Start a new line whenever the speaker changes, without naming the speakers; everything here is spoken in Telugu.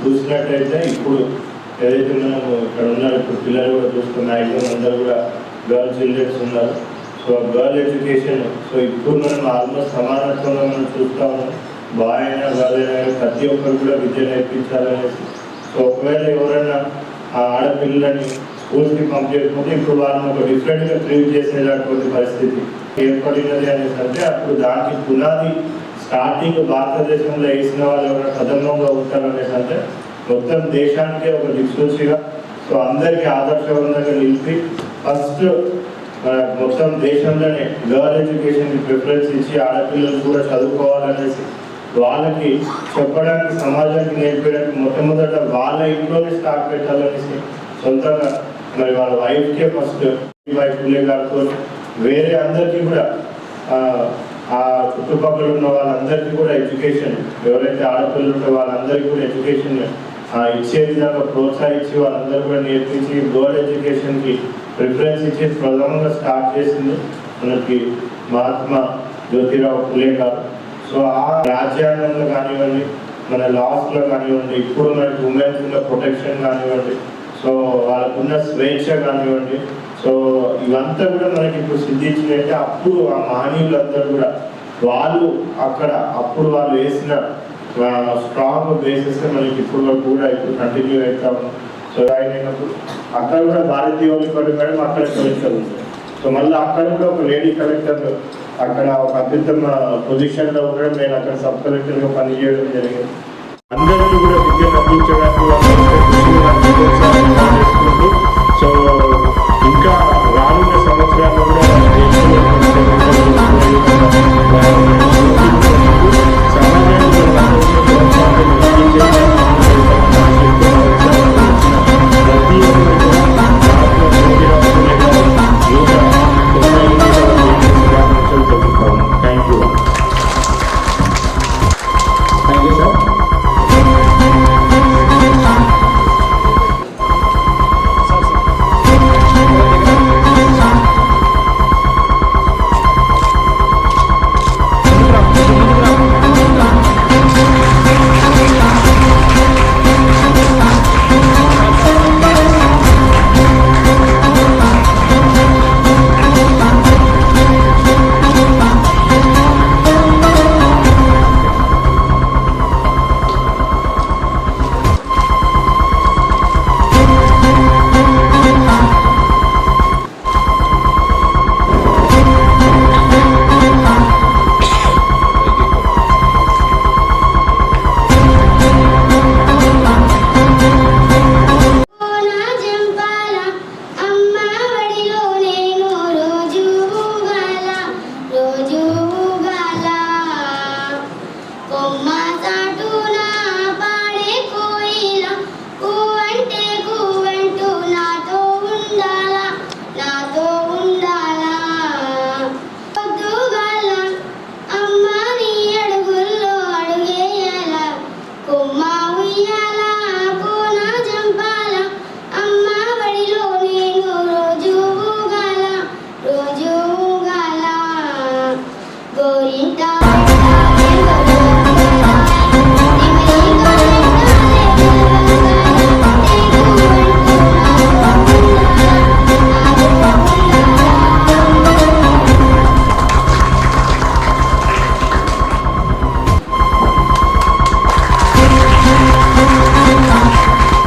చూసినట్టయితే ఇప్పుడు ఏదైతే మనం ఇక్కడ ఉన్నారు ఇప్పుడు పిల్లలు కూడా చూస్తున్న మ్యాక్సిమం అందరూ కూడా గర్ల్ చిల్డ్రన్స్ ఉన్నారు. సో గర్ల్ ఎడ్యుకేషన్ సో ఇప్పుడు మనం ఆల్మోస్ట్ సమానత్వంగా మనం చూస్తూ ఉన్నాం. బాయ్ అయినా గర్ల్ అయినా ప్రతి ఒక్కరు కూడా విద్య నేర్పించాలనేసి. సో ఒకవేళ ఎవరైనా ఆ ఆడపిల్లలని స్కూల్స్కి పంపించకపోతే ఇప్పుడు వాళ్ళని ఒక డిఫరెంట్గా ట్రీట్ చేసేటటువంటి పరిస్థితి ఏర్పడినది అనేసి అంటే అప్పుడు దానికి పునాది స్టార్టింగ్ భారతదేశంలో వేసిన వాళ్ళు ఎవరైనా ప్రథమంగా ఉంటారు అనేసి అంటే మొత్తం దేశానికే ఒక దిక్సూచిగా సో అందరికీ ఆదర్శవంతంగా నిలిపి ఫస్ట్ మొత్తం దేశంలోనే గర్ల్ ఎడ్యుకేషన్కి ప్రిఫరెన్స్ ఇచ్చి ఆడపిల్లలు కూడా చదువుకోవాలనేసి వాళ్ళకి చెప్పడానికి సమాజానికి నేర్పడానికి మొట్టమొదట వాళ్ళ ఇంట్లోనే స్టార్ట్ పెట్టాలనేసి సొంతంగా మరి వాళ్ళ వైఫ్కే ఫస్ట్ వైఫ్లే కాకపోతే వేరే అందరికీ కూడా ఆ చుట్టుపక్కల ఉన్న వాళ్ళందరికీ కూడా ఎడ్యుకేషన్ ఎవరైతే ఆడపిల్లలు ఉంటే వాళ్ళందరికీ కూడా ఎడ్యుకేషన్ ఇచ్చే విధంగా ప్రోత్సహించి వాళ్ళందరూ కూడా నేర్పించి గర్ల్ ఎడ్యుకేషన్కి ప్రిఫరెన్స్ ఇచ్చి ప్రధానంగా స్టార్ట్ చేసింది మనకి మహాత్మా జ్యోతిరావు ఫులే గారు. సో ఆ రాజ్యాంగంలో కానివ్వండి మన లాస్లో కానివ్వండి ఇప్పుడు మనకి ఉమెన్స్ ఉన్న ప్రొటెక్షన్ కానివ్వండి సో వాళ్ళకున్న స్వేచ్ఛ కానివ్వండి సో ఇవంతా కూడా మనకి ఇప్పుడు సిద్ధించినట్టే అప్పుడు ఆ మహనీయులందరూ కూడా వాళ్ళు అక్కడ అప్పుడు వాళ్ళు వేసిన స్ట్రాంగ్ బేసిస్ మనకి ఇప్పుడు వరకు కూడా ఇప్పుడు కంటిన్యూ అవుతాము. సో అయినప్పుడు అక్కడ కూడా భారతీయులు మేడం అక్కడ కలెక్టర్ ఉంది. సో మళ్ళీ అక్కడ కూడా ఒక లేడీ కలెక్టర్ అక్కడ ఒక అత్యుత్తమ పొజిషన్లో ఉండడం నేను అక్కడ సబ్ కలెక్టర్గా పనిచేయడం జరిగింది. అందరికీ కూడా విద్యను అందించడానికి